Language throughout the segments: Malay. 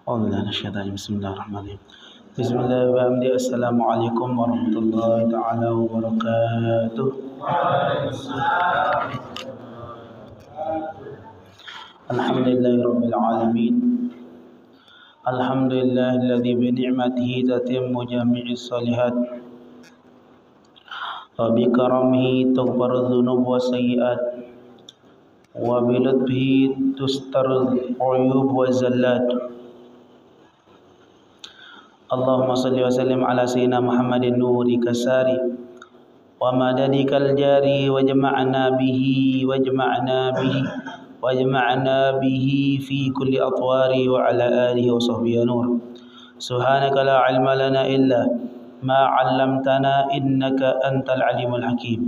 أعوذ بالله من الشيطان الرجيم. بسم الله الرحمن الرحيم. بسم الله والحمد لله. السلام عليكم ورحمة الله تعالى وبركاته. الحمد لله رب العالمين. الحمد لله الذي بنعمته تتم جميع الصالحات وبكرمه تغفر الذنوب والسيئات وبلطفه تستر العيوب والزلات. اللهم صل وسلم على سيدنا محمد نورك الساري ومددك الجاري واجمعنا به في كل أطوار وعلى آله وصحبه نور. سبحانك لا علم لنا إلا ما علمتنا إنك أنت العليم الحكيم.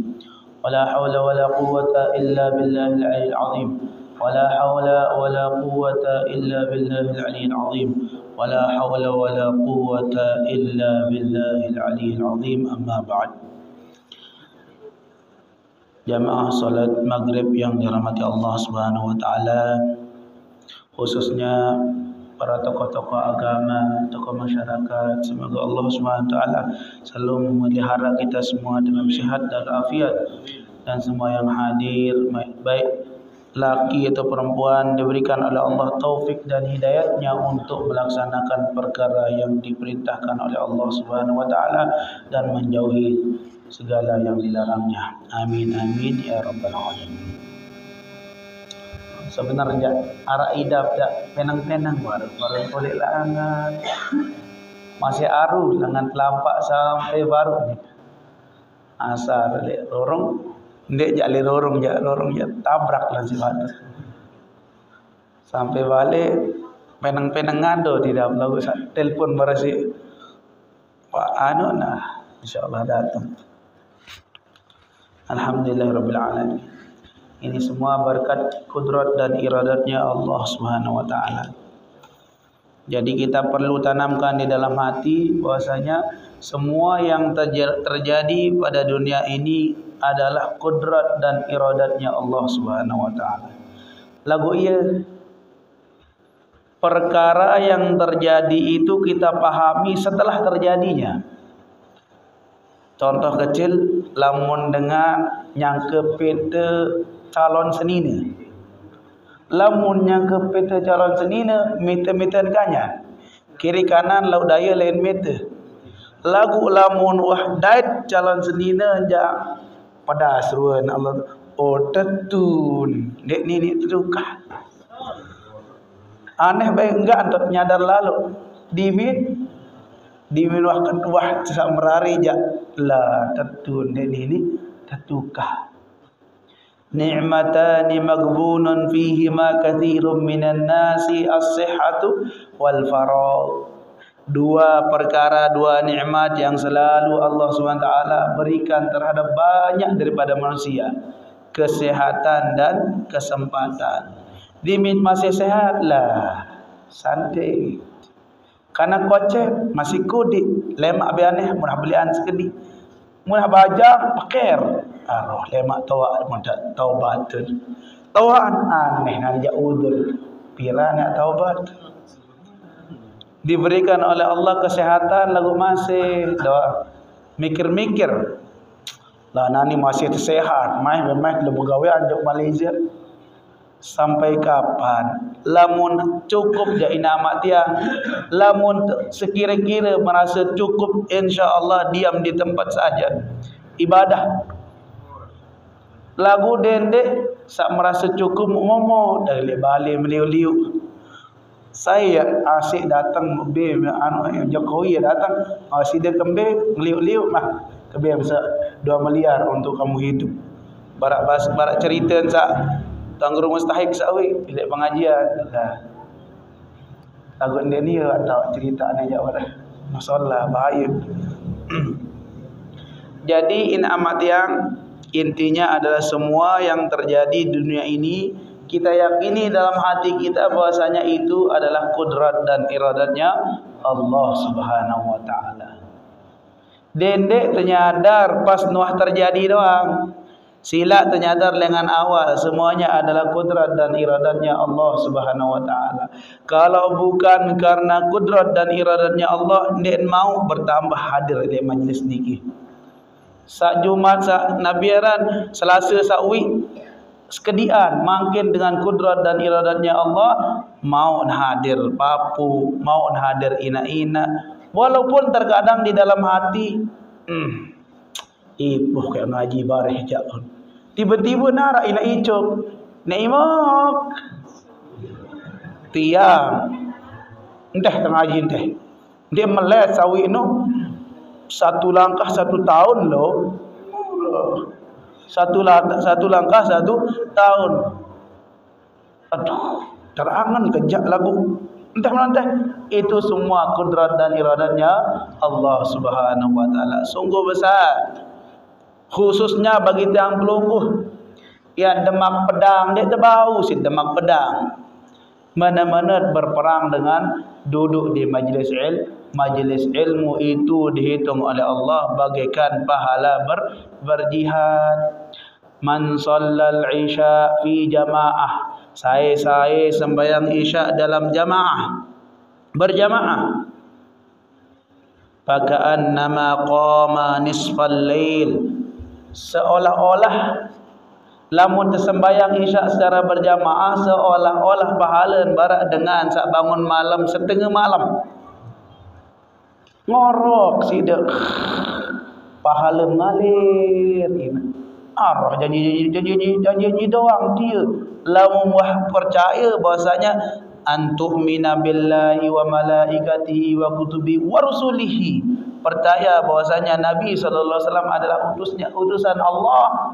ولا حول ولا قوة إلا بالله العلي العظيم. ولا حول ولا قوة إلا بالله العلي العظيم. ولا حول ولا قوة إلا بالله العلي العظيم. أما بعد. Jamaah salat maghrib yang dirahmati Allah Subhanahu wa taala, khususnya para tokoh-tokoh agama, tokoh masyarakat, semoga Allah Subhanahu wa taala selalu memelihara kita semua dengan sehat dan afiat, dan semua yang hadir baik laki atau perempuan diberikan oleh Allah taufik dan hidayatnya untuk melaksanakan perkara yang diperintahkan oleh Allah Subhanahu wa taala dan menjauhi segala yang dilarangnya. Amin amin ya rabbal alamin. Sebenarnya arah idap tak penang-penang baru boleh langan. Masih aru langan telampak sampai baru ni. Asar le lorong ndek jak le lorong jak tabrak lah si batu. Sampai balik penang-penang ngado di dalam lagu telefon berasi Pak anu nah insyaallah datang. Alhamdulillahirabbil alamin. Ini semua berkat kudrat dan iradatnya Allah Subhanahu wa taala. Jadi kita perlu tanamkan di dalam hati bahwasanya semua yang terjadi pada dunia ini adalah kudrat dan iradatnya Allah Subhanahu wa taala. Lagu ia perkara yang terjadi itu kita pahami setelah terjadinya. Contoh kecil, lamun dengan nyangke peta calon senina. Lamun nyangke peta calon senina, meter-meter kanya. Kiri kanan laut daya lain meter. Lagu lamun wahdait calon senina ja pada seruan Allah. Oh tetun, dek ni terukah. Aneh baik enggak untuk nyadar lalu. Diminwahkan wah samrari ja la tetun dek ni tetukah. Ni'matani maghbunun fihima katsirun minan nasi as-sihhatu wal faragh. Dua perkara, dua nikmat yang selalu Allah SWT berikan terhadap banyak daripada manusia. Kesehatan dan kesempatan. Dimit masih sehat lah, santai. Karena kocek masih kudik, lemak bianeh munah belian sekedi. Munah bajang paker. Aroh lemak tawa mudah taubatun. Tawaan aneh nanja udzur. Pira nak taubat. Diberikan oleh Allah kesehatan lagu masih doa mikir-mikir. Lah nani masih sehat, mai lebu gawe anjuk Malaysia. Sampai kapan? Lamun cukup jadi nama tiang. Lamun sekira-kira merasa cukup, insya-Allah diam di tempat saja. Ibadah. Lagu dendek sak merasa cukup momo dari balik meliu-liu. Saya asyik datang be anu Jokowi datang asyik dia kembe ngeliu-liu mah kebe bisa 2 miliar untuk kamu hidup. Barak cerita sak tanggung mustahik sawi pilih pengajian lah. Lagu ni atau cerita ni ya pada masalah bahaya. Jadi in amat yang intinya adalah semua yang terjadi di dunia ini kita yakini dalam hati kita bahwasanya itu adalah kudrat dan iradatnya Allah Subhanahu wa taala. Dendek ternyadar pas nuah terjadi doang. Sila ternyadar dengan awal semuanya adalah kudrat dan iradatnya Allah Subhanahu wa taala. Kalau bukan karena kudrat dan iradatnya Allah, ndak mau bertambah hadir di majlis niki. Sak Jumat, sak Nabiaran, Selasa, sak week sekedian makin dengan kudrat dan iradatnya Allah mau hadir papu, mau hadir ina-ina, walaupun terkadang di dalam hati ibuh kayak ngaji bareh jak. Tiba-tiba nara ina icuk. Naimok. Tiang. Entah tengah ngaji entah. Dia melet sawi no. Satu langkah 1 tahun loh. Satu langkah 1 tahun. Aduh, terangan kejak lagu. Entah. Itu semua kudrat dan iradatnya Allah Subhanahu wa taala. Sungguh besar. Khususnya bagi tiang pelungguh yang demak pedang, dia terbau si demak pedang. Mana-mana berperang dengan duduk di majlis ilmu itu dihitung oleh Allah bagaikan pahala berjihad. Man shallal isya fi jamaah. Saya sembahyang isya dalam jamaah, berjamaah. Faka'annama qama nisfal lail. Seolah-olah lamun tersembayang isyak secara berjamaah seolah-olah pahala barak dengan sak bangun malam setengah malam. Ngorok sidak pahala ngalir ini. Arah janji doang dia. Lamun wah percaya bahasanya antu'mina billahi wa malaikatihi wa kutubi wa rusulihi. Percaya bahwasanya Nabi sallallahu alaihi wasallam adalah utusan Allah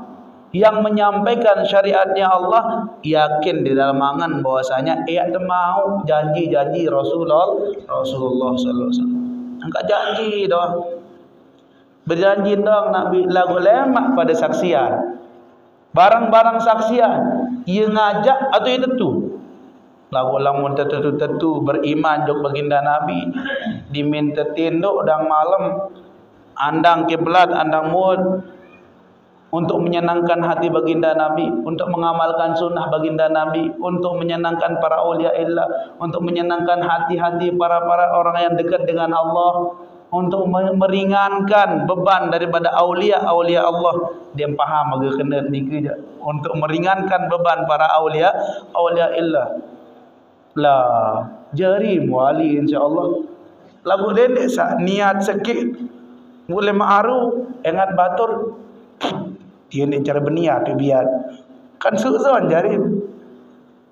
yang menyampaikan syariatnya Allah, yakin di dalam angan bahwasanya ia mau janji-janji Rasulullah sallallahu alaihi wasallam. Angkat janji doang. Berjanji doang Nabi lagu lemak pada saksian. Barang-barang saksian ia ngajak atau ia tentu. Lagu lamun tentu beriman jok baginda Nabi diminta tinduk dan malam andang kiblat andang mud untuk menyenangkan hati baginda Nabi, untuk mengamalkan sunnah baginda Nabi, untuk menyenangkan para aulia illah, untuk menyenangkan hati-hati para orang yang dekat dengan Allah, untuk meringankan beban daripada aulia Allah. Dia faham agak kena niki je, untuk meringankan beban para aulia illah. Lah jari muali insyaallah lagu dedek sak niat sikit boleh maaru ingat batur dia ni cara berniat biar kan suzon jari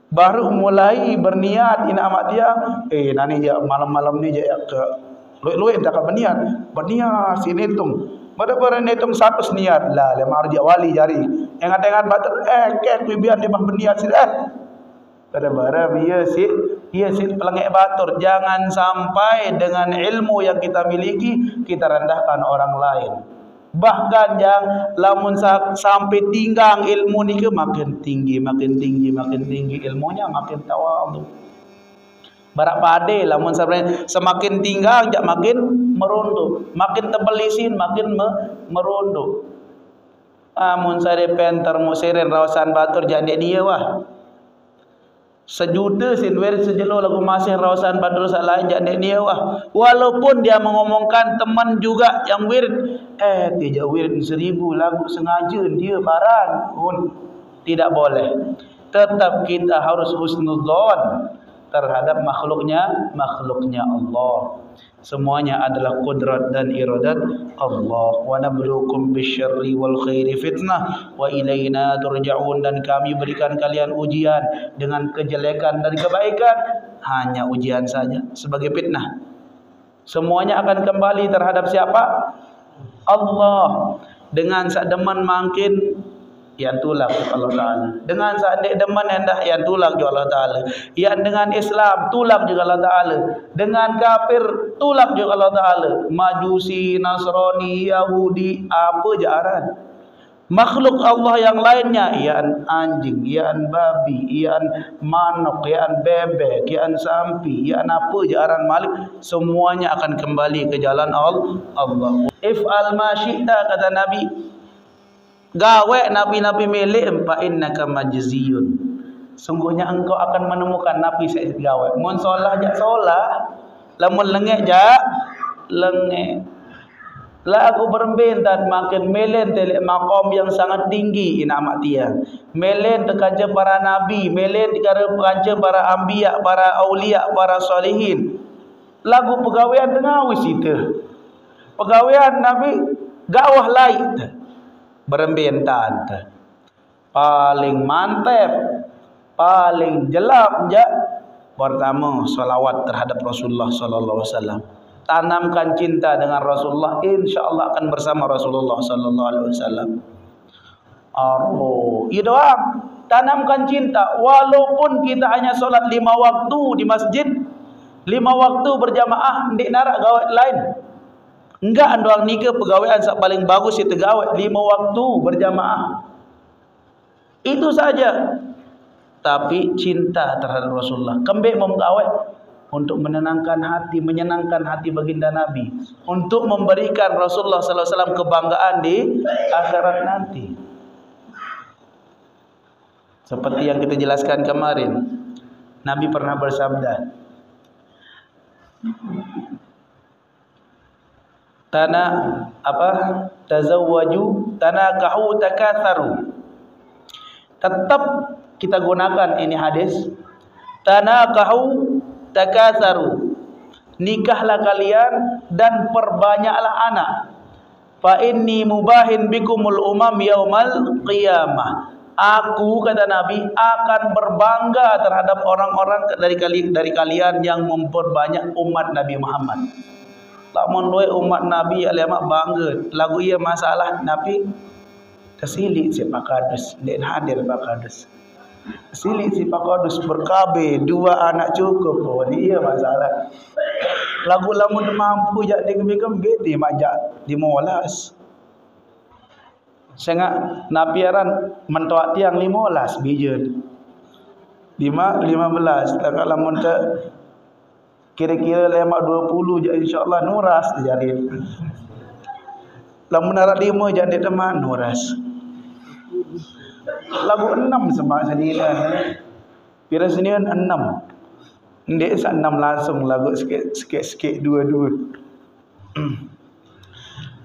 baru mulai berniat ina amat dia nani je malam-malam ni je ke luit tak berniat sini hitung pada hitung 100 niat lah lemar dia wali jari ingat batur biar dia berniat sini pada barang ia sit pelengek batur. Jangan sampai dengan ilmu yang kita miliki kita rendahkan orang lain. Bahkan yang lamun sampai tinggang ilmu ni ke makin tinggi ilmunya makin tawadhu. Barak pade lamun semakin tinggang jak makin merunduk, makin tebelisin makin merunduk. Amun sare penter musirin rawasan batur jak dia wah. Sejuta sinwer sejelo lagu masih rawasan badrul salain jak dia wah. Walaupun dia mengomongkan teman juga yang wirid dia wirid 1000 lagu sengaja dia baran pun tidak boleh. Tetap kita harus husnudzon terhadap makhluknya Allah. Semuanya adalah kudrat dan iradat Allah. Wa nabluukum bisyarri wal khairi fitnah wa ilaina turja'un. Dan kami berikan kalian ujian dengan kejelekan dan kebaikan, hanya ujian saja sebagai fitnah. Semuanya akan kembali terhadap siapa? Allah. Dengan sademan makin yang tulak Allah Ta'ala. Dengan saat deman yang tulak juga Allah Ta'ala. Yang dengan Islam tulak juga Allah Ta'ala. Dengan kafir tulak juga Allah Ta'ala. Majusi, Nasrani, Yahudi, apa jaran. Makhluk Allah yang lainnya, ian anjing, ian babi, ian manok, ian bebek, ian sampi, ian apa jaran malik, semuanya akan kembali ke jalan Allah. If'al ma syi'ta, kata Nabi. gawe nabi-nabi milik fa innaka majziyun. Sungguhnya engkau akan menemukan nabi sek gawe. Mun solah jak solah, lamun lengek jak lengek. Lah aku berbentat makin melen telek maqam yang sangat tinggi ina amat tiang. Melen tekaja para nabi, melen tekaja para anbiya, para aulia, para salihin. Lagu pegawaian tengah wis itu. Pegawaian nabi gawah lain. Berbentat. Paling mantap, paling jelap jak pertama salawat terhadap Rasulullah sallallahu alaihi wasallam. Tanamkan cinta dengan Rasulullah, insyaallah akan bersama Rasulullah sallallahu alaihi wasallam. Itu doang. Tanamkan cinta walaupun kita hanya solat 5 waktu di masjid, 5 waktu berjamaah, ndik narak gawe lain. Enggak doang nikah pegawaian sak paling bagus itu gawe 5 waktu berjamaah. Itu saja. Tapi cinta terhadap Rasulullah. Kembali memgawe untuk menenangkan hati, menyenangkan hati baginda Nabi, untuk memberikan Rasulullah sallallahu alaihi wasallam kebanggaan di akhirat nanti. Seperti yang kita jelaskan kemarin, Nabi pernah bersabda, tazawwaju tanakahu takatsaru. Tetap kita gunakan ini hadis, tanakahu takatsaru, nikahlah kalian dan perbanyaklah anak. Fa inni mubahin bikumul umam yaumal qiyamah. Aku, kata Nabi, akan berbangga terhadap orang-orang dari kalian yang memperbanyak umat Nabi Muhammad. Lamun we umat Nabi alamak bangga. Lagu ia masalah Nabi tersilik si pakadus, ndak hadir pakadus. Silik si pakadus berkabe 2 anak cukup. Oh dia masalah. Lagu lamun mampu jak dikebikam gede majak dimolas. Sengak napiaran mentoak tiang 15 bijen. 15 tak lamun tak kira-kira lemak 20 je insyaallah nuras jadi. Lamun narak 5 jadi teman nuras. Lagu 6 semak senilan. Pira senilan 6. Ndek sak 6 langsung lagu sikit-sikit 2.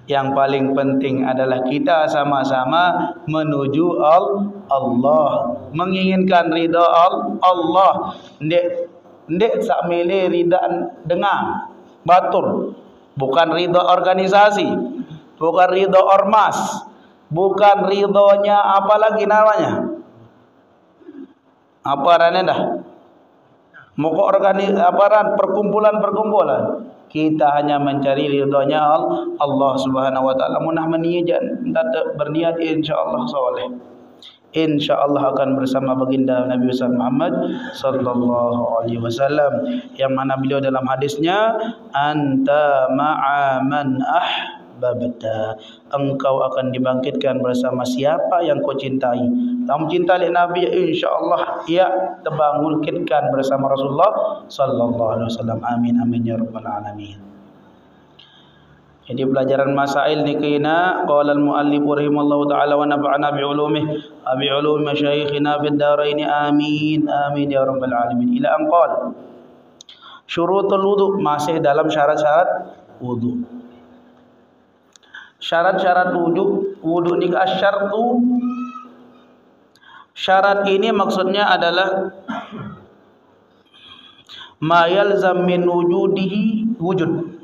Yang paling penting adalah kita sama-sama menuju Allah, menginginkan ridha Allah. Ndek sak milih ridha dengar batur, bukan ridha organisasi, bukan ridha ormas, bukan ridhonya apa lagi namanya, apa rannya dah, moko aparan perkumpulan. Kita hanya mencari ridhonya Allah Subhanahu wa taala. Munah meniat berniat insyaallah soleh. Insyaallah akan bersama baginda Nabi Muhammad sallallahu alaihi wasallam, yang mana beliau dalam hadisnya, anta ma'a man ahbabta, engkau akan dibangkitkan bersama siapa yang kau cintai. Kamu cinta Nabi, insyaallah ia terbangkitkan bersama Rasulullah sallallahu alaihi wasallam. Amin amin ya rabbal alamin. Jadi pelajaran masail ni kena qala al-muallif rahimallahu taala wa nafa'ana bi ulumi masyayikhina fid darain amin amin ya rabbal alamin. Ila an qala syurutul wudu, masih dalam syarat-syarat wudu. Syarat-syarat wudu ni asyartu. Syarat ini maksudnya adalah ma yalzam min wujudihi wujud.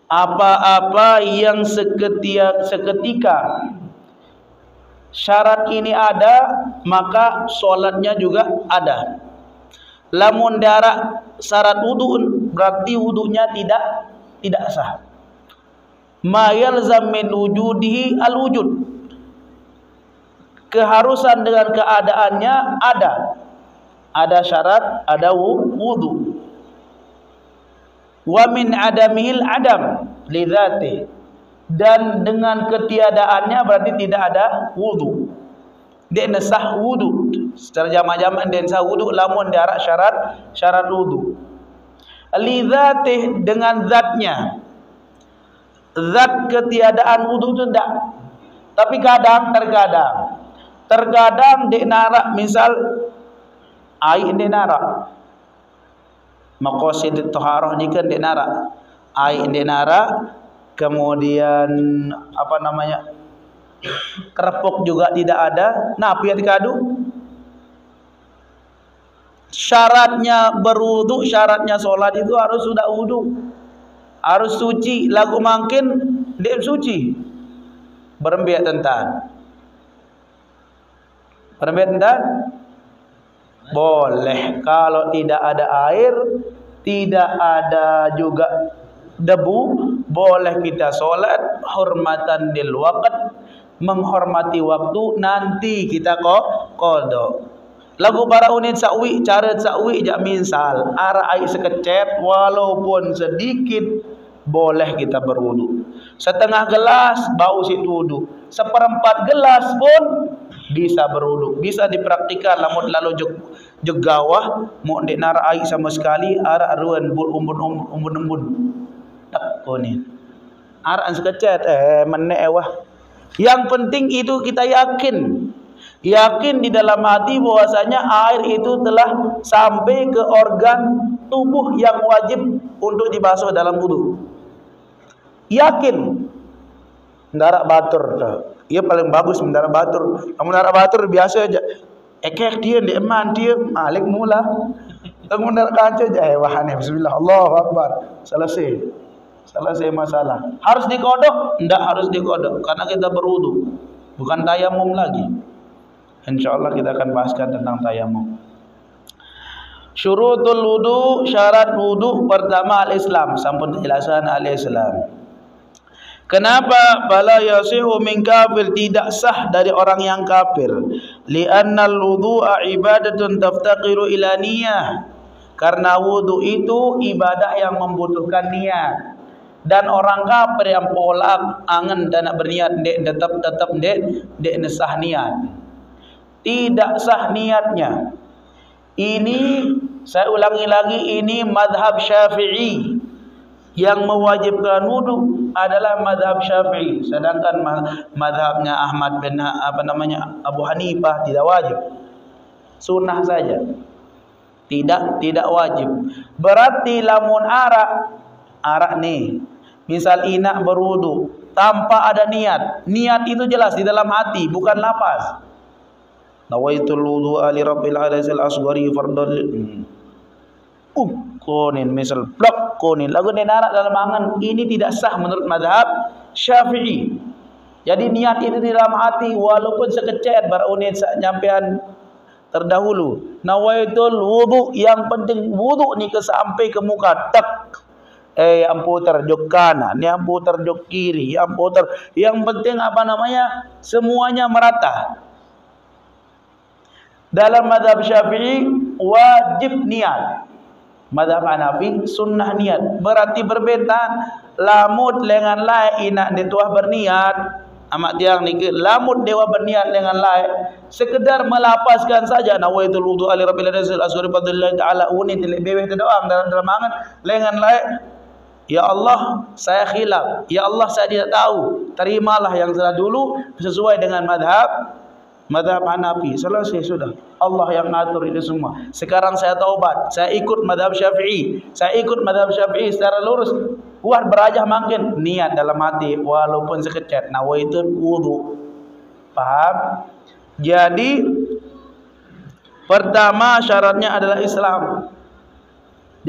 Apa-apa yang seketika syarat ini ada, maka solatnya juga ada. Lamun darak syarat wudu, berarti wudunya tidak sah. Ma yalzam min wujudihi al-wujud. Keharusan dengan keadaannya ada syarat, ada wudu. Wa min adamil adam lidzati, dan dengan ketiadaannya berarti tidak ada wudu. Dia sah wudu secara jamak-jamak, dia sah wudu lamun darak syarat wudu. Lidzati, dengan zatnya. Zat ketiadaan wudu itu tidak. Tapi terkadang dek narak, misal air dek narak, maqasid taharah ni kan dek narak, air dek narak, kemudian apa namanya, kerepuk juga tidak ada. Nah, piat kadu syaratnya berwudu, syaratnya solat itu harus sudah wudu, harus suci. Lagu makin dek suci, berembiak tentan, boleh. Kalau tidak ada air, tidak ada juga debu, boleh kita solat hormatan lil waqt, menghormati waktu. Nanti kita qada. Lagu para unit sakwi, cara sakwi jak misal arah air sekecet walaupun sedikit, boleh kita berwudu. Setengah gelas bau situ wudu, seperempat gelas pun bisa berwudu. Bisa dipraktikan. Lalu jegawah mau dek nara air sama sekali, arah ruan bul umbun tak konin arah sekecet menek wah. Yang penting itu kita yakin di dalam hati bahwasanya air itu telah sampai ke organ tubuh yang wajib untuk dibasuh dalam wudu. Yakin. Mendarat batur, ia paling bagus mendarat batur. Mendarat batur biasa aja. Ekek dia di eman dia malik mula. Mendarat kaca aja wahane bismillah Allahu akbar. Selesai masalah. Harus dikodok? Tidak harus dikodok karena kita berwudu, bukan tayamum lagi. InsyaAllah kita akan bahaskan tentang tayamum. Syurutul wudu, syarat wudu pertama al-Islam. Sampun penjelasan al-Islam. Kenapa bala yasihu min kafir, tidak sah dari orang yang kafir? Li'annal wudu'a ibadatun taftaqiru ila niyah. Karena wudu itu ibadah yang membutuhkan niat. Dan orang kafir yang polak angen dan nak berniat dek tetap dek nesah niat. Tidak sah niatnya. Ini saya ulangi lagi, ini madhab Syafi'i. Yang mewajibkan wudu adalah madhab Syafi'i. Sedangkan madhabnya Ahmad bin Abu Hanifah tidak wajib, sunnah saja, tidak wajib. Berarti lamun arak nih, misal inak berwudu tanpa ada niat itu jelas di dalam hati, bukan lafaz. Nawaitul wudu'a li rabbil alamin asghari fardhon konin misal blok konin lagu nenarak dalam angan, ini tidak sah menurut madhab Syafi'i. Jadi niat itu di dalam hati walaupun sekecet berunit nyampean terdahulu. Nawaitul wudu, yang penting wudu ni ke sampai ke muka tak. Yang putar jok kanan, yang putar jok kiri, yang penting semuanya merata. Dalam madhab Syafi'i wajib niat. Madhab Hanafi sunnah niat. Berarti berbeda. Lamut lengan lai inak dituah berniat. Amat tiang ni lamut dewa berniat lengan lai. Sekedar melapaskan saja nawaitul wudu ali rabbil alamin asghari fadlillahi ta'ala unit lebih doang dalam angan lengan lai. Ya Allah, saya khilaf. Ya Allah, saya tidak tahu. Terimalah yang telah dulu sesuai dengan madhab Hanafi. Selesai sudah. Allah yang ngatur itu semua. Sekarang saya taubat. Saya ikut madhab Syafi'i. Secara lurus. Buat berajah makin niat dalam hati walaupun sekecet. Nawaitul wudu. Paham? Jadi pertama syaratnya adalah Islam.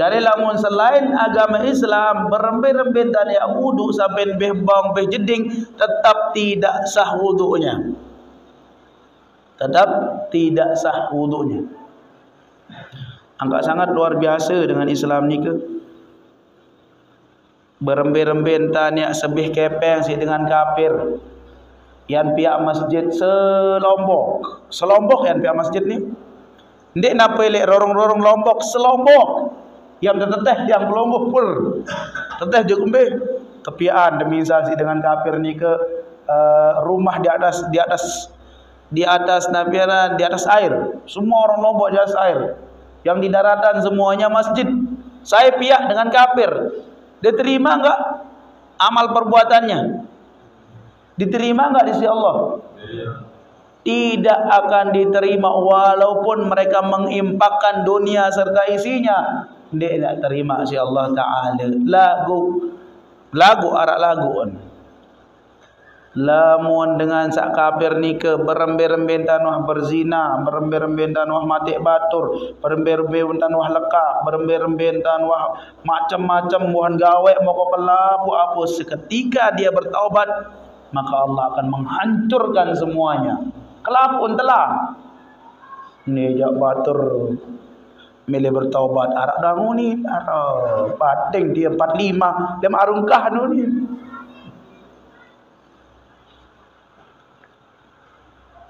Jadi lamun selain agama Islam berembet-rembet dan ya wudu sampai behbang behjeding, tetap tidak sah wudunya. Angkat sangat luar biasa dengan Islam ni ke. Berembet-rembet tanya sebih kepeng si dengan kafir. Yang pihak masjid selombok yang pihak masjid ni. Ndek napa elek rorong-rorong lombok selombok. Yang teteh yang kelompok pur. Teteh je kembe kepiaan demi saksi dengan kafir ni ke rumah di atas air. Semua orang Lombok di atas air. Yang di daratan semuanya masjid. Saya pihak dengan kafir. Dia terima enggak amal perbuatannya? Diterima enggak di sisi Allah? Tidak akan diterima walaupun mereka mengimpakkan dunia serta isinya. Dia tidak terima si Allah Ta'ala. Lagu arak lagu on. Lamun dengan sak kafir ni ke berembe-rembe tanuh berzina, berembe-rembe tanuh mati batur, berembe-rembe tanuh lekak, berembe-rembe tanuh macam-macam buhan gawe moko kelabu apa, seketika dia bertaubat maka Allah akan menghancurkan semuanya. Kelapun telah ni jak batur milih bertaubat arak dangu ni arak pating dia 45 dia arungkah nu ni.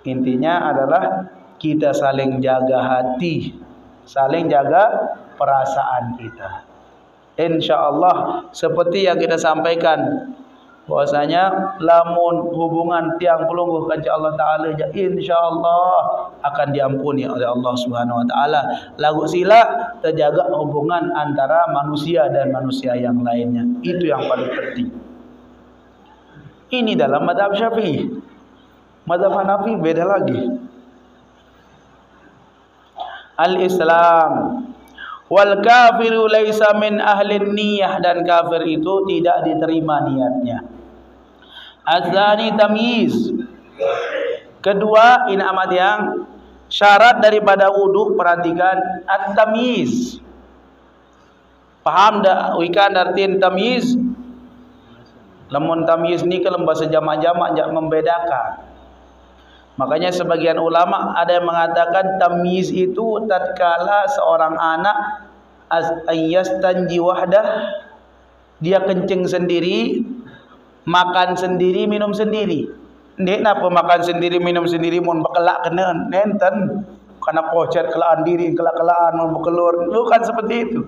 Intinya adalah kita saling jaga hati, saling jaga perasaan kita. InsyaAllah seperti yang kita sampaikan bahwasanya lamun hubungan tiang pelungguh kanca Allah Ta'ala, InsyaAllah akan diampuni oleh Allah Subhanahu Wa Ta'ala. Lagu sila terjaga hubungan antara manusia dan manusia yang lainnya. Itu yang paling penting. Ini dalam mazhab Syafi'i. Mazhab Hanafi beda lagi. Al-Islam wal kafiru laisa min ahli niyah, dan kafir itu tidak diterima niatnya. Azani tamyiz. Kedua, ini amat yang syarat daripada wudu, perhatikan at-tamyiz. Paham dak wikan artin tamyiz? Lamun tamyiz ni kalau bahasa jamak-jamak jak membedakan. Makanya sebagian ulama ada yang mengatakan tamyiz itu tatkala seorang anak ayyastanji wahdah, dia kencing sendiri, makan sendiri, minum sendiri. Ndek napa makan sendiri, minum sendiri mun bekelak kena nenten karena pocet kelaan diri, kelak-kelaan mun bekelur, bukan seperti itu.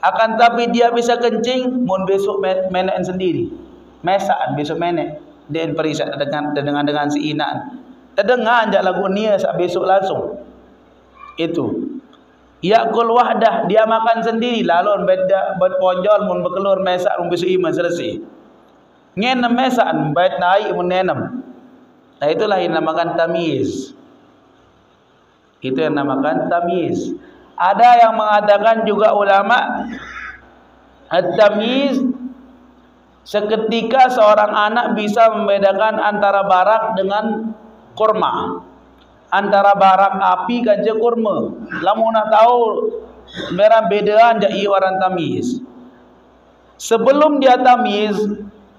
Akan tapi dia bisa kencing mun besok menek sendiri. Mesaan besok menek. Dia perisak dengan si inan. Terdengar anjak lagu ni sak besok langsung. Itu. Yakul wahdah, dia makan sendiri lalu beda berponjol mun berkelur mesak mun besok iman selesai. Ngenem mesan bait naik mun nenem. Nah itulah yang dinamakan tamyiz. Itu yang dinamakan tamyiz. Ada yang mengatakan juga ulama at-tamyiz seketika seorang anak bisa membedakan antara barak dengan kurma, antara barak api kanja kurma. Lamun nak tahu merah bedaan jak iwaran tamyiz. Sebelum dia tamyiz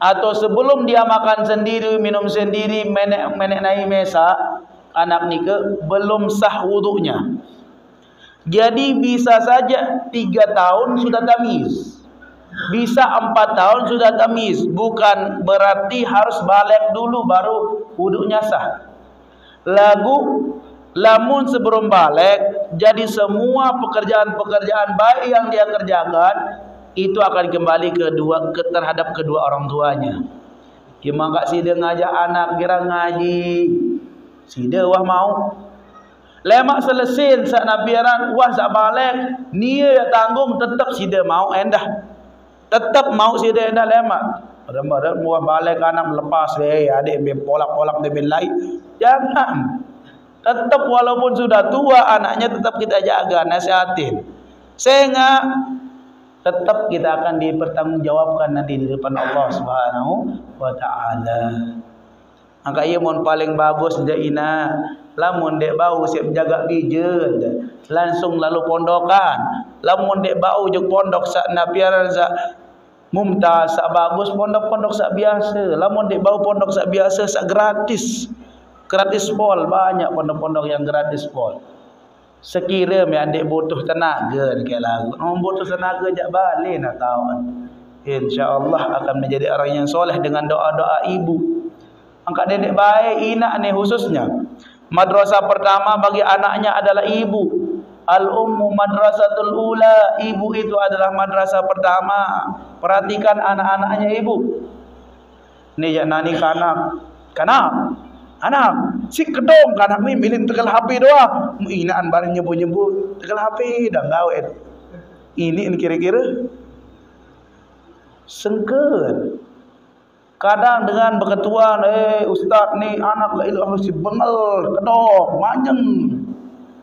atau sebelum dia makan sendiri, minum sendiri, menek naik mesak, anak ni ke belum sah wudunya. Jadi bisa saja 3 tahun sudah tamyiz, bisa 4 tahun sudah tamyiz. Bukan berarti harus balik dulu baru wudunya sah. Lamun sebelum balik, jadi semua pekerjaan-pekerjaan baik yang dia kerjakan itu akan kembali terhadap kedua orang tuanya. Cuma kak sida ngajak anak kira ngaji, sida wah mau. Lemak selesai sak nabiaran wah sak balik, nia tanggung tetap sida mau endah. Tetap mau sida endah lemak. Padahal muah balik anak lepas adik polak-polak dia belai. Jangan. Tetap walaupun sudah tua anaknya tetap kita jaga, nasihatin. Sehingga tetap kita akan dipertanggungjawabkan nanti di depan Allah Subhanahu wa Ta'ala. Maka ia mun paling bagus dia ina, lamun dek bau siap jaga bija, langsung lalu pondokan. Lamun dek bau jog pondok sak napiaran sak mumtaz sak bagus, pondok-pondok sak biasa. Lamun dek bau pondok sak biasa sak gratis. Gratis pol, banyak pondok-pondok yang gratis pol. Sekira me adik butuh tenaga dekat lagu. Butuh tenaga jak balik nak tahu. Insya-Allah akan menjadi orang yang soleh dengan doa-doa ibu. Angkat dedek baik inak ni khususnya. Madrasah pertama bagi anaknya adalah ibu. Al-ummu madrasatul ula. Ibu itu adalah madrasah pertama. Perhatikan anak-anaknya ibu. Ni jak nani kanak. Anak, si kedong kanak ni milin tegal HP doang. Inaan barang nyebut-nyebut tegal HP dah gawet. Ini kira-kira sengket. Kadang dengan berketuan, ustaz ni anak la ilaha si bengal, kedok, manyeng,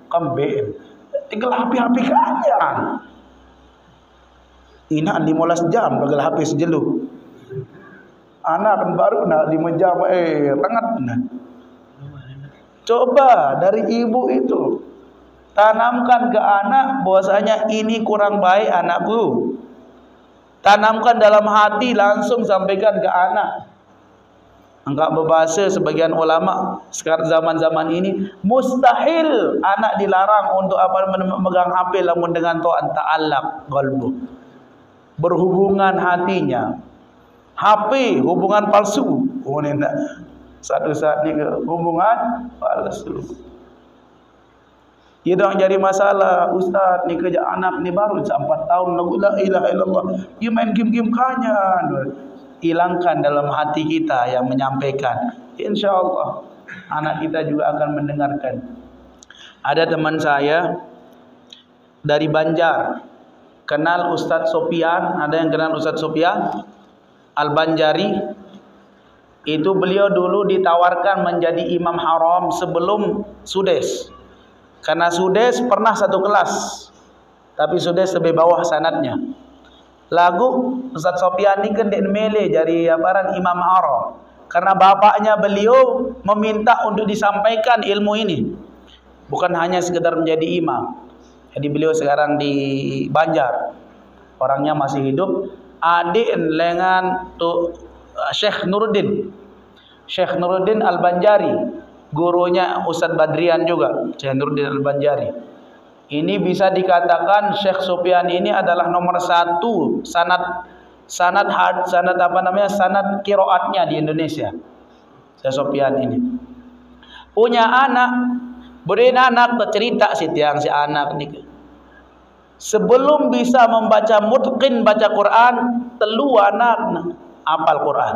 kambing. Tinggal HP kanyan. Ina 15 jam tinggal HP sejelu. Anak kan baru nak 5 jam rangat nah. Coba dari ibu itu tanamkan ke anak bahwasanya ini kurang baik anakku. Tanamkan dalam hati, langsung sampaikan ke anak. Enggak berbahasa sebagian ulama sekarang zaman-zaman ini mustahil anak dilarang untuk memegang HP lamun dengan ta'an ta'allaq qalbu. Berhubungan hatinya. HP hubungan palsu. Oh ni nak satu saat ni ke hubungan palsu. Dia dah jadi masalah, ustaz ni kerja anak ni baru 4 tahun lagu la ilaha illallah. Dia main game-game kanyan. Hilangkan dalam hati kita yang menyampaikan. InsyaAllah anak kita juga akan mendengarkan. Ada teman saya dari Banjar, kenal Ustaz Sofian. Ada yang kenal Ustaz Sofian Al-Banjari. Itu beliau dulu ditawarkan menjadi imam haram sebelum Sudes. Karena Sudes pernah satu kelas, tapi Sudes lebih bawah sanadnya. Lagu Ustaz Sofian ni kan dek mele jadi aparan imam haram. Karena bapaknya beliau meminta untuk disampaikan ilmu ini. Bukan hanya sekedar menjadi imam. Jadi beliau sekarang di Banjar. Orangnya masih hidup. Adik dengan tu Syekh Nuruddin. Syekh Nuruddin Al-Banjari. Gurunya Ustaz Badrian juga, Syekh Nuruddin Al-Banjari. Ini bisa dikatakan Syekh Sofian ini adalah nomor 1 sanad qiraatnya di Indonesia. Syekh Sofian ini punya anak, beri anak bercerita si anak ni. Sebelum bisa membaca mutqin baca Quran, telu anak hafal Quran.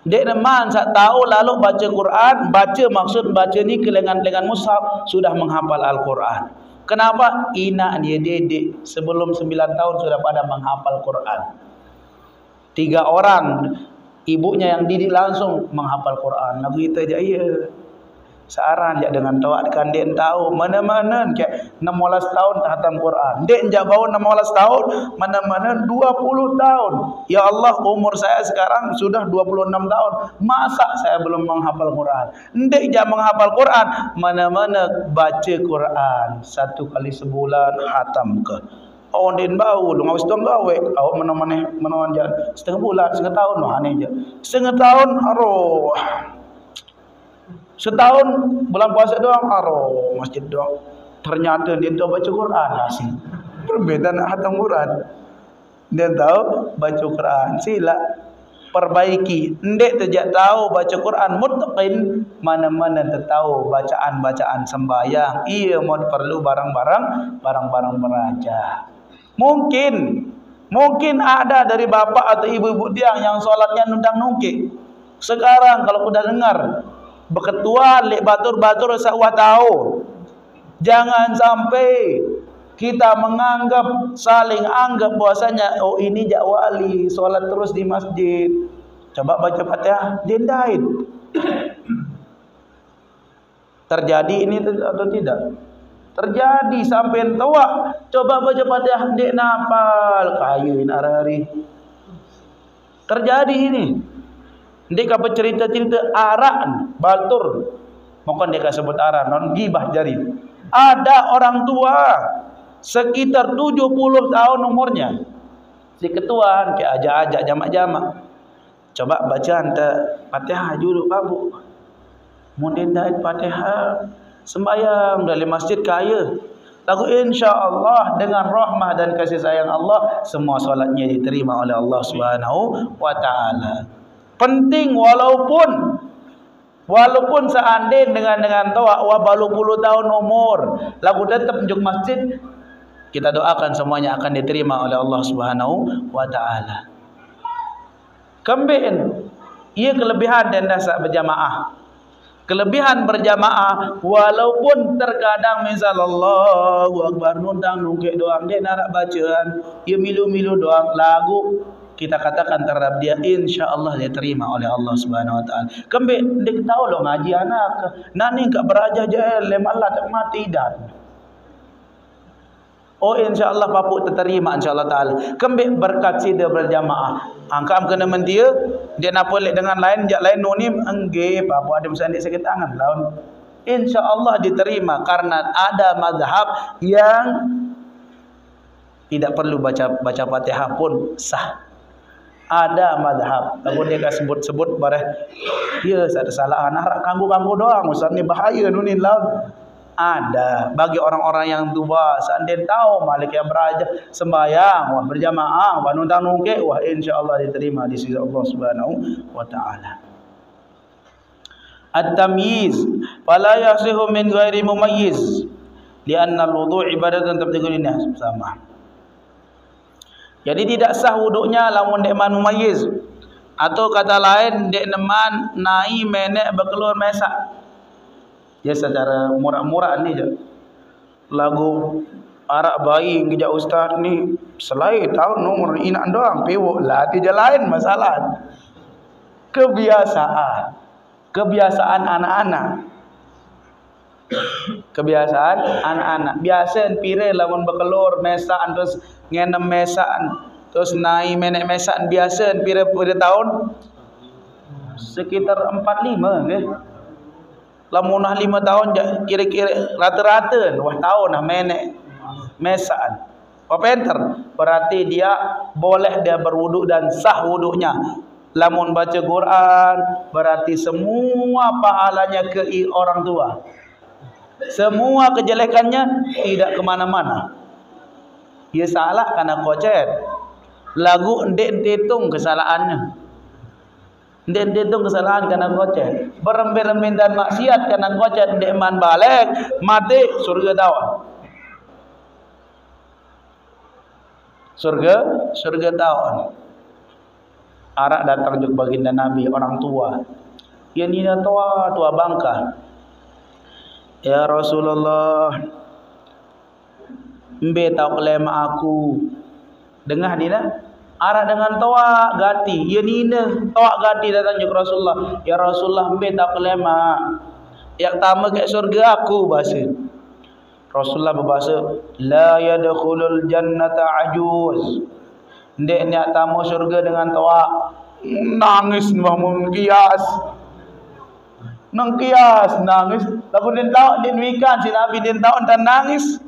Dek neman sak tahu lalu baca Quran, baca maksud baca ni kelengan-lengan mushaf sudah menghafal Al-Quran. Kenapa? Ina dia dedek sebelum 9 tahun sudah pada menghafal Quran. 3 orang ibunya yang didik langsung menghafal Quran. Lagu kita je iya. Searan je dengan tawakkan dek tahu mana-mana kayak 16 tahun khatam Quran. Dek jak bawa 16 tahun, mana-mana 20 tahun. Ya Allah, umur saya sekarang sudah 26 tahun. Masa saya belum menghafal Quran? Dek jak menghafal Quran, mana-mana baca Quran 1 kali sebulan khatam ke. Awak din bau dong awak setengah gawe. Awak mana-mana jalan setengah bulan, setengah tahun mahane je. Setengah tahun aroh. Setahun bulan puasa doang aroh masjid doang. Ternyata dia tahu baca Quran asing. Perbedaan khatam Quran. Dia tahu baca Quran. Sila perbaiki. Ndek terjak tahu baca Quran mutqin, mana-mana tahu bacaan-bacaan sembahyang. Ia mau perlu barang-barang beraja. Mungkin ada dari bapak atau ibu-ibu dia yang solatnya nundang nungkik. Sekarang kalau sudah dengar berketua lek batur-batur sawah tahu. Jangan sampai kita menganggap saling anggap bahwasanya oh ini jak wali solat terus di masjid. Coba baca Fatihah dendain. Terjadi ini atau tidak? Terjadi sampai tua. Coba baca Fatihah dek napal kayuin hari-hari. Terjadi ini. Ndek apa cerita-cerita arak batur. Mungkin dia sebut arak non gibah jari. Ada orang tua sekitar 70 tahun umurnya. Si ketua ke ajak-ajak jamak-jamak. Coba baca anta Fatihah dulu Abu. Mungkin dah Fatihah sembahyang dari masjid kaya. Lagu insya-Allah dengan rahmah dan kasih sayang Allah semua solatnya diterima oleh Allah Subhanahu wa taala. Penting walaupun seandainya dengan tawa wa balu puluh tahun umur lagu tetap menjuk masjid, kita doakan semuanya akan diterima oleh Allah Subhanahu wa taala. Kembali ia kelebihan dan dasar berjamaah. Kelebihan berjamaah walaupun terkadang misal Allahu akbar nundang nungkek doang dia nak bacaan, ia milu-milu doang lagu kita katakan terhadap dia, insya Allah dia terima oleh Allah Subhanahu Wa Taala. Kembali dia tahu lo ngaji anak, nani enggak beraja je, lemalah tak mati dan. Oh insya Allah papuk terterima insya Allah Taala. Kembali berkat sida berjamaah. Angkam kena mentia, dia nak boleh dengan lain, jak lain nonim, engge papuk ada misalnya sakit tangan lawan. Insya Allah diterima karena ada mazhab yang tidak perlu baca Fatihah pun sah. Ada mazhab, kalau dia sebut-sebut bareh, ya ada salah anak kanggu-kanggu doang, ustaz ni bahaya nunin laut. Ada bagi orang-orang yang tua, seandainya tahu Malik yang beraja sembahyang, wah berjamaah, wah nuntang nungke, wah insyaallah diterima di sisi Allah Subhanahu wa taala. At-tamyiz fala yasihu min ghairi mumayyiz lianna al-wudu' ibadatan tabtighul nas sama. Jadi tidak sah wuduknya lamun dek man mumayyiz, atau kata lain dek neman nai menek berkeluar mesak. Ya secara murah-murah ni je. Lagu arak bayi ngejak ustaz ni selain tahun nomor inak doang pewok lah dia lain masalah. Kebiasaan anak-anak. Kebiasaan anak-anak. Biasa pire lamun berkelur mesak terus ngenem mesak terus naik menek mesak biasa pire tahun sekitar 45 ke. Lamun 5 tahun kira-kira rata-rata wah tahun nah menek mesak. Penter berarti dia boleh dia berwuduk dan sah wuduknya. Lamun baca Quran berarti semua pahalanya ke orang tua. Semua kejelekannya tidak kemana-mana. Ia salah karena kocet. Lagu ndek hitung kesalahannya. Ndek hitung kesalahan karena kocet. Berembe-rembe dan maksiat karena kocet ndek man balik mati surga tawan. Surga tawan. Arak datang juga baginda Nabi orang tua. Ya nina tua bangka. Ya Rasulullah, mbe tau kelema aku. Dengah dina arah dengan toa gati. Ya nina toa gati datang juga Rasulullah. Ya Rasulullah mbe tau kelema. Yang tama ke surga aku bahasa. Rasulullah berbahasa, la yadkhulul jannata ajuz. Ndek nak tamu surga dengan toa. Nangis bangun kias. Nangkias nangis, lagu dia tahu dia ikan si Nabi dia tahu dan nangis,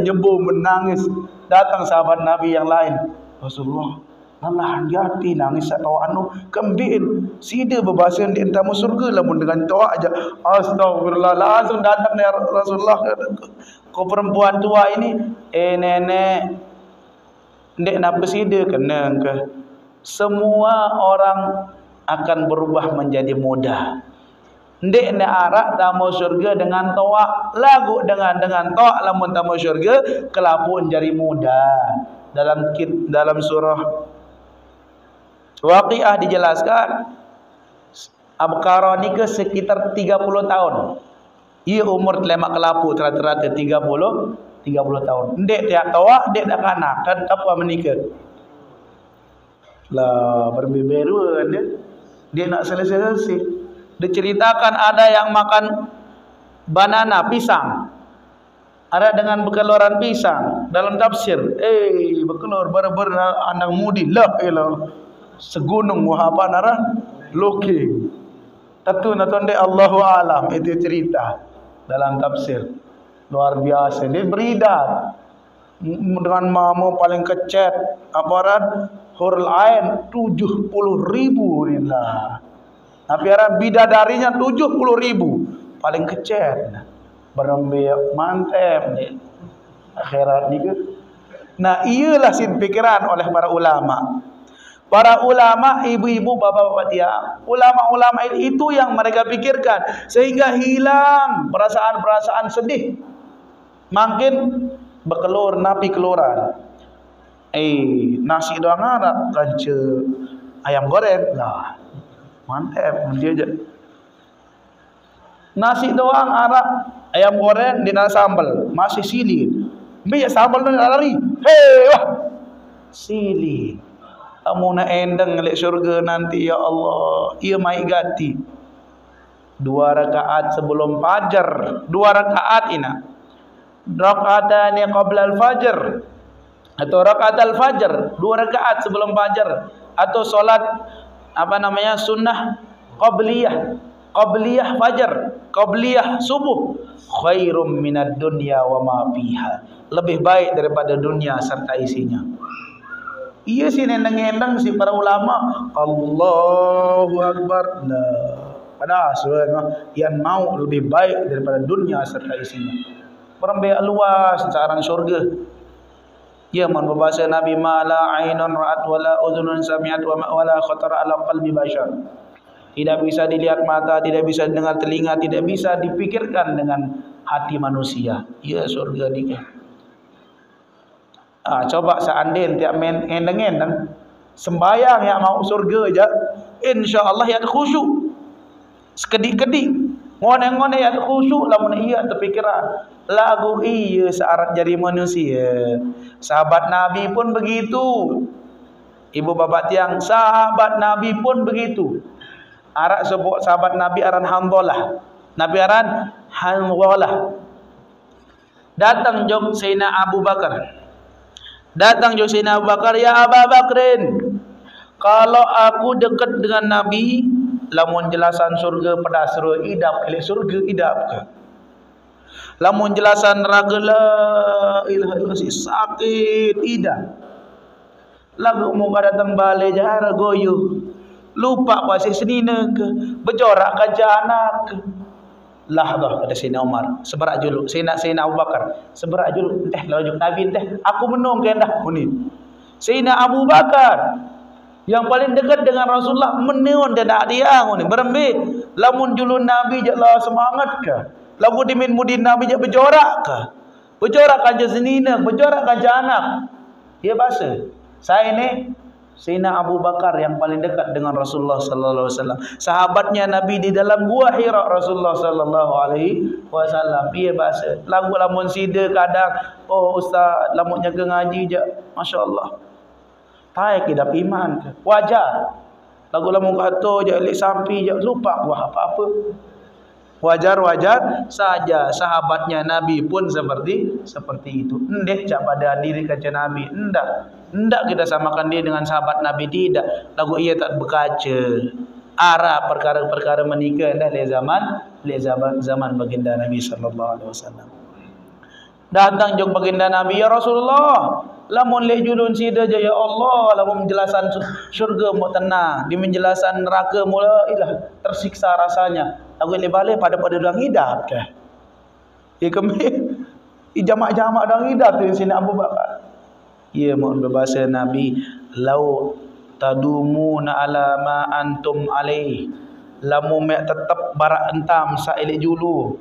nyembuh menangis. Datang sahabat Nabi yang lain, Rasulullah, nalah hati nangis atau anu kembin, sida berbahasa dia tamu surga lamun dengan tawa aja. Astagfirullah, langsung datang ya Rasulullah, kau perempuan tua ini, nenek, ndek napa sida kena ke? Semua orang akan berubah menjadi muda. Ndek ne arak tamu syurga dengan toa, lagu dengan toa lamun tamu syurga kelapu menjadi muda. Dalam surah Waqiah dijelaskan Abqarah ni ke sekitar 30 tahun. Ia umur lemak kelapu rata-rata 30 tahun. Ndek tiak toa, ndek dak kanak, dan apa menikah. Lah berbeberuan dia nak selesai. Dia ceritakan ada yang makan banana pisang, ada dengan berkeluaran pisang dalam tafsir. Berkeluar ber andang mudi lah elah segunung wahapa nara loki. Tentu natonde Allahu alam itu cerita dalam tafsir luar biasa. Dia beridat dengan mamu paling kecet aparat hurul ain 70.000 inilah. Tapi orang bidadarinya 70.000 paling kecet. Berembe mantap ni akhirat ni ke. Nah, iyalah sin pikiran oleh para ulama. Para ulama, ibu-ibu, bapak-bapak dia, ulama-ulama itu yang mereka pikirkan sehingga hilang perasaan-perasaan sedih. Makin berkelur napi keluran. Nasi doang ada kanca ayam goreng lah. Mantap dia je. Nasi doang arak ayam goreng dengan sambal masih sili. Biar sambal tu nak lari. Hei wah. Sili. Amu nak endang lek syurga nanti ya Allah. Ia mai ganti 2 rakaat sebelum fajar. 2 rakaat ina. Rakaatani qabla al-fajr atau rakaat al-fajr, 2 rakaat sebelum fajar, atau solat apa namanya sunnah qabliyah, qabliyah fajar, qabliyah subuh, khairum minad dunya wa ma fiha. Lebih baik daripada dunia serta isinya. Iya sih nendang-nendang si para ulama Allahu Akbar. Nah, padahal sebenarnya yang mau lebih baik daripada dunia serta isinya. Perempuan luas sekarang surga. Ya man berbahasa Nabi ma la ainun ra'at wala udhunun sami'at wala khatara ala qalbi bashar. Tidak bisa dilihat mata, tidak bisa dengar telinga, tidak bisa dipikirkan dengan hati manusia. Ya surga dia. Coba seandainya tiap main endang-endang sembayang yang mau surga aja, insya-Allah ya khusyuk. Sekedik-kedik, ngone-ngone ya khusyuk, lamun iya terpikiran. Lagu iya searat jadi manusia. Sahabat Nabi pun begitu. Ibu bapak tiang, sahabat Nabi pun begitu. Arak sebut sahabat Nabi aran Hanzalah. Nabi aran Hanzalah. Datang jog Sayyidina Abu Bakar. Datang Sayyidina Abu Bakar, ya Abu Bakrin, kalau aku dekat dengan Nabi, lamun jelasan surga pedas idap, elek surga idap ke? Lamun jelasan neraka la ilaha illallah sakit idap. Lagu mau datang balik jahara goyo, lupa pasih senina ke, berjorak ke anak ke. Lah dah kata Sayyidina Umar, seberak juluk. Sayyidina Abu Bakar, seberak juluk. Entah lajuk Nabi entah. Aku menung kendah ni. Sayyidina Abu Bakar yang paling dekat dengan Rasulullah meneon dedak dia ni. Berembe lamun juluk Nabi jak lah semangat ke? Lagu dimin mudin Nabi jak berjorak ke? Berjorak aja senina, berjorak aja anak. Dia bahasa. Saya ni Sayyidina Abu Bakar yang paling dekat dengan Rasulullah sallallahu alaihi wasallam. Sahabatnya Nabi di dalam gua Hira Rasulullah sallallahu alaihi wasallam. Dia bahasa lagu lamun sida kadang oh ustaz lamun jaga ngaji je masya-Allah. Tai kidap iman ke? Wajar. Lagu lamun kata je lik sampi je lupa wah apa-apa. Wajar-wajar saja. Sahabatnya Nabi pun seperti itu. Endek cak pada diri kaca Nabi. Endak kita samakan dia dengan sahabat Nabi, tidak. Lagu ia tak berkaca. Arah perkara-perkara menikah dah zaman baginda Nabi sallallahu alaihi wasallam. Datang jog baginda Nabi, ya Rasulullah, lamun lek julun sida je ya Allah, lamun menjelasan syurga mu tenang, di menjelasan neraka mula ilah tersiksa rasanya. Lagu le balik pada orang hidup ke. Jamak-jamak orang hidup tu sini Abu Bakar. Ia mohon berbahasa Nabi, lau tadumuna ala ma antum alaih, lamu mek tetap barak entam saelik julu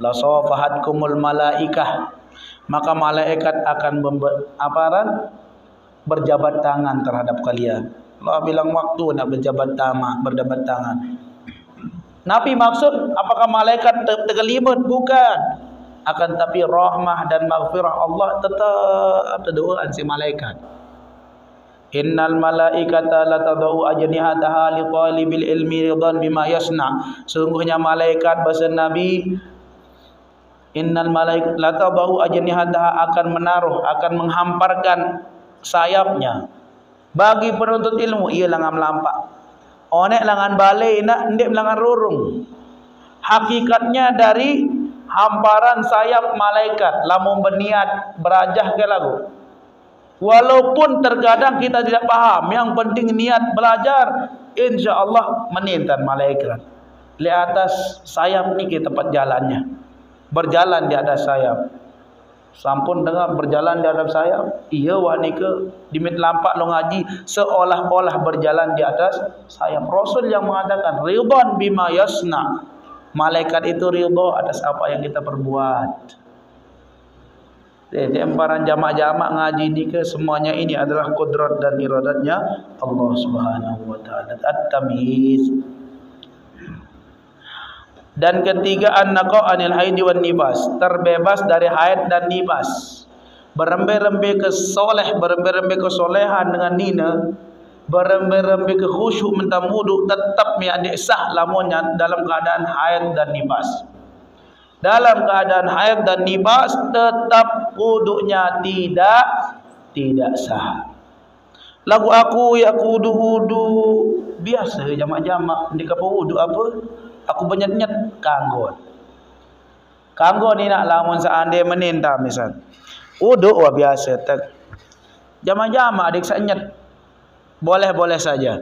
la safahatkumul malaikah, maka malaikat akan berjabat tangan terhadap kalian. Allah bilang waktu nak berjabat tangan. Nabi maksud apakah malaikat tergelimat? Bukan. Akan tapi rahmah dan maghfirah Allah tetap terdoa si malaikat. Innal malaikata la tadau ajnihataha li talibil ilmi ridan bima yasna. Sungguhnya malaikat bahasa Nabi, innal malaikata la tadau ajnihataha akan menaruh, akan menghamparkan sayapnya bagi penuntut ilmu. Ia langan melampak. Onek langan balai nak ndek langan rurung. Hakikatnya dari hamparan sayap malaikat lamun berniat berajah ke lagu. Walaupun terkadang kita tidak paham, yang penting niat belajar, insya-Allah menintan malaikat. Di atas sayap ni ke tempat jalannya. Berjalan di atas sayap. Sampun dengar berjalan di atas sayap. Iya wani ke dimit lampak lo ngaji seolah-olah berjalan di atas sayap. Rasul yang mengatakan ridwan bima yasna. Malaikat itu ridha atas apa yang kita perbuat. Jadi emparan jamak-jamak ngaji ni ke semuanya ini adalah kudrat dan iradatnya Allah Subhanahu wa taala. At-tamyiz. Dan ketiga an-naqa anil haid wan nifas, terbebas dari haid dan nifas. berembe-rembe ke soleh, berembe-rembe ke solehan dengan nina, berembe-rembe ke khusyuk mentam wudu, tetap miadik sah lamunnya dalam keadaan haid dan nifas. Dalam keadaan haid dan nifas tetap wudunya tidak sah. Lagu aku ya wudu biasa jamak-jamak di kapal wudu apa? Aku benyet-nyet kanggon. Kanggon ni nak lamun seandainya menintah misal. Wudu wah biasa tak. Jamak-jamak adik senyet. Boleh-boleh saja.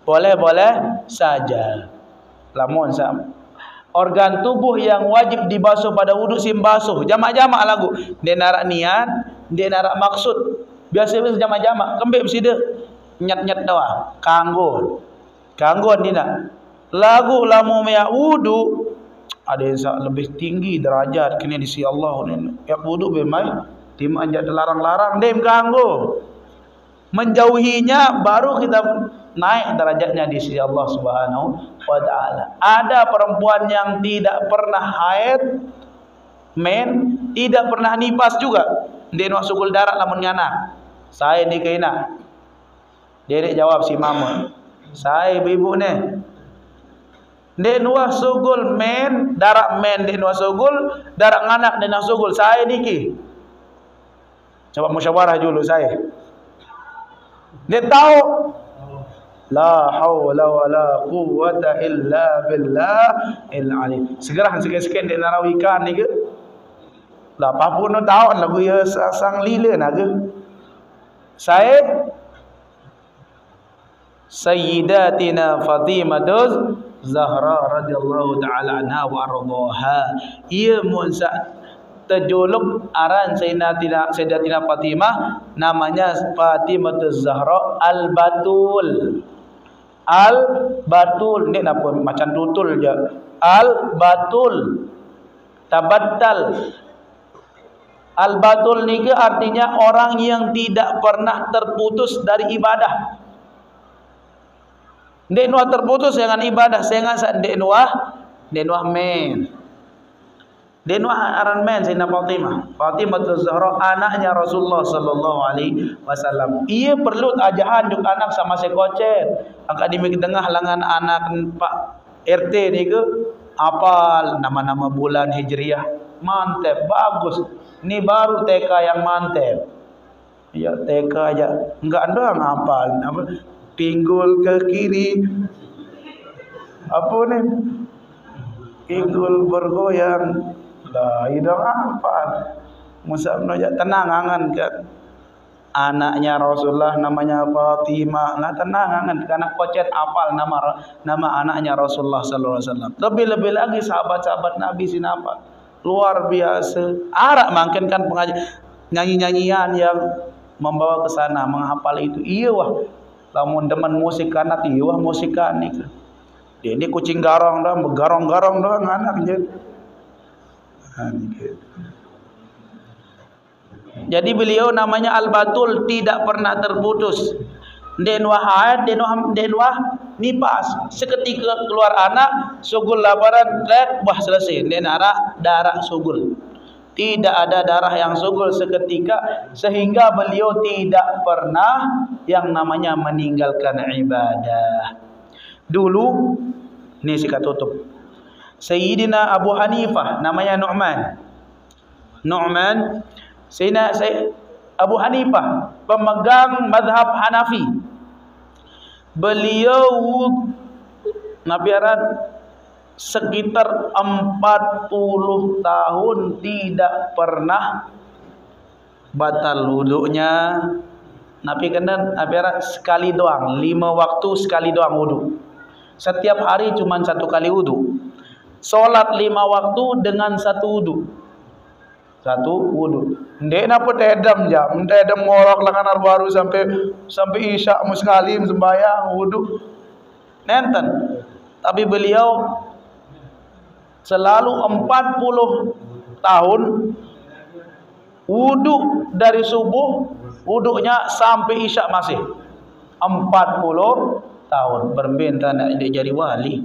Boleh-boleh saja. Lamun organ tubuh yang wajib dibasuh pada wudu sim basuh. Jamak-jamak lagu. Dia narak niat, dia narak maksud. Biasa-biasa jamak-jamak. Kembali mesti dia nyet-nyet doang. Kanggon ni nak. Lagu lamu mea wudu ada yang lebih tinggi derajat kini di sisi Allah ni. Ya wudu memang tim anjat larang-larang dem ganggu. Menjauhinya baru kita naik derajatnya di sisi Allah Subhanahu wa taala. Ada perempuan yang tidak pernah haid, tidak pernah nifas juga. Dia nak sugul darah lamun nganak. Saya ni kaina. Dia jawab si mama. Saya ibu ni. Dia nuah sugul darak dia nuah sugul, darak nganak dia nuah sugul. Saya niki. Coba musyawarah dulu saya. Dia tahu la haula wala quwwata illa billahil ali. Segera sikit-sikit dia narawikan ni ke. Lah apa pun tahu lagu ya sang lila nak ke. Saya Sayyidatina Fatimah Zahra radhiyallahu taala anha wa ardhaha. Ia musa terjuluk aran Sayyidatina Fatimah, namanya Fatimah Zahra Al-Batul. Al-Batul ni apa macam tutul je. Al-Batul. Tabattal. Al-Batul ni ke artinya orang yang tidak pernah terputus dari ibadah. Dek nuah terputus dengan ibadah, sehingga dek nuah men. Dek nuah aran men Sayyidina Fatimah Zahra, anaknya Rasulullah sallallahu alaihi wasallam. Ia perlu ajahan juk anak sama sekocet. Angkat di tengah langan anak Pak RT ni ke apal nama-nama bulan Hijriah. Mantap, bagus. Ni baru TK yang mantap. Ya TK aja. Enggak doang hafal. Apa? Pinggul ke kiri. Apa ni? Pinggul bergoyang. Dah, hidung hafal. Musa menojak tenang angan kan. Anaknya Rasulullah namanya Fatimah. Nah tenang angan karena kocet hafal nama anaknya Rasulullah sallallahu alaihi wasallam. Lebih-lebih lagi sahabat-sahabat Nabi sinapa. Luar biasa. Arak makin kan pengajian nyanyi-nyanyian yang membawa ke sana menghafal itu. Iya wah. Lamun demen musik anak iya wah musik anak. Dia ni kucing garong dah, garong-garong dah anak je. Jadi beliau namanya Al-Batul, tidak pernah terputus. Den wahad, den wah nifas. Seketika keluar anak, sugul laparan, wah selesai. Den darah sugul. Tidak ada darah yang sugul seketika, sehingga beliau tidak pernah yang namanya meninggalkan ibadah. Dulu ni sikat tutup. Sayyidina Abu Hanifah namanya Nu'man. Sayyidina Abu Hanifah pemegang mazhab Hanafi. Beliau nabiaran sekitar 40 tahun tidak pernah batal wudunya. Nabi kena sekali doang, 5 waktu sekali doang wudu. Setiap hari cuma 1 kali wudu. Solat 5 waktu dengan 1 wudu. 1 wudu. Ndek napa tedam jam, tedam ngorok lengan baru sampai isya muslim sembahyang wudu. Nenten. Tapi beliau selalu 40 tahun wudu dari subuh, wudunya sampai isya masih 40 tahun. Berbenta nak jadi wali.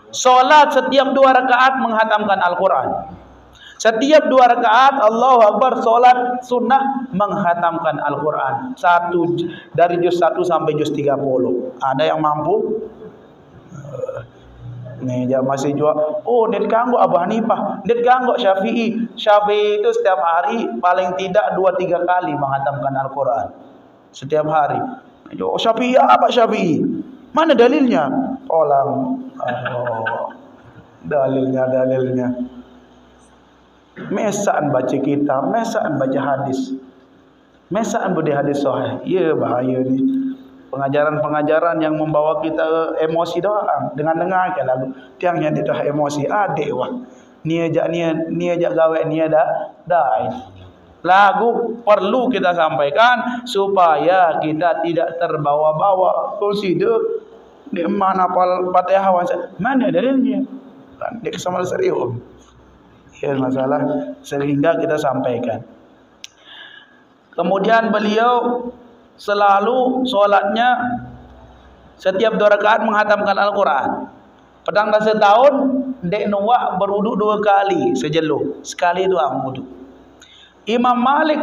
Solat setiap 2 rakaat menghatamkan Al-Quran. Setiap 2 rakaat Allahu Akbar solat sunnah menghatamkan Al-Quran dari juz 1 sampai juz 30. Ada yang mampu? Nih dia masih jual. Oh, dia ganggu Abu Hanifah, dia ganggu Syafi'i. Syafi'i itu setiap hari paling tidak 2-3 kali menghatamkan Al-Quran. Setiap hari. Oh, Syafi'i apa Syafi'i? Mana dalilnya? Tolong. Oh, dalilnya. Mesaan baca kitab, mesaan baca hadis, mesaan budi hadis sahih. Ya bahaya ni. Pengajaran-pengajaran yang membawa kita emosi doang. Dengan dengar ke lagu tiangnya dia dah emosi adik wah. Ni ajak gawe ni ada dai. Lagu perlu kita sampaikan supaya kita tidak terbawa-bawa. Consider di mana Fatihah mana dalilnya? Kan dia sama serius. Ya masalah sehingga kita sampaikan. Kemudian beliau selalu solatnya setiap 2 rakaat menghatamkan Al-Quran. Pedang dah setahun dek nuwak berwuduk 2 kali sejeluh, sekali doang wuduk. Imam Malik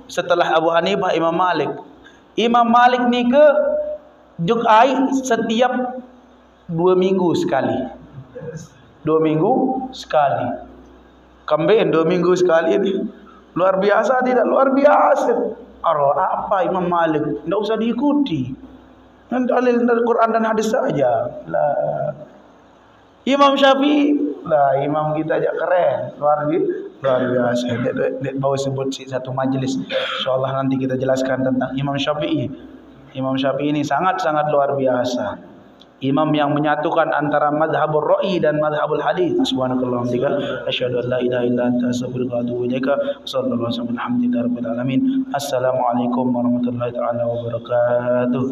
setelah Abu Hanifah Imam Malik ni ke juk air setiap 2 minggu sekali. 2 minggu sekali. Kambing 2 minggu sekali ni. Luar biasa tidak? Luar biasa. Apa Imam Malik? Tidak usah diikuti. Dalil dari Quran dan hadis saja. Lah. Imam Syafi'i, lah imam kita aja keren. Luar biasa. Dia bawa sebut satu majlis. Insyaallah nanti kita jelaskan tentang Imam Syafi'i. Imam Syafi'i ini sangat-sangat luar biasa. Imam yang menyatukan antara mazhabul ra'i dan mazhabul hadis. Subhanakallahumma wa bihamdika asyhadu an la ilaha illa anta astaghfiruka wa atubu ilaika. Sallallahu alaihi wasallam. Assalamualaikum warahmatullahi taala wabarakatuh.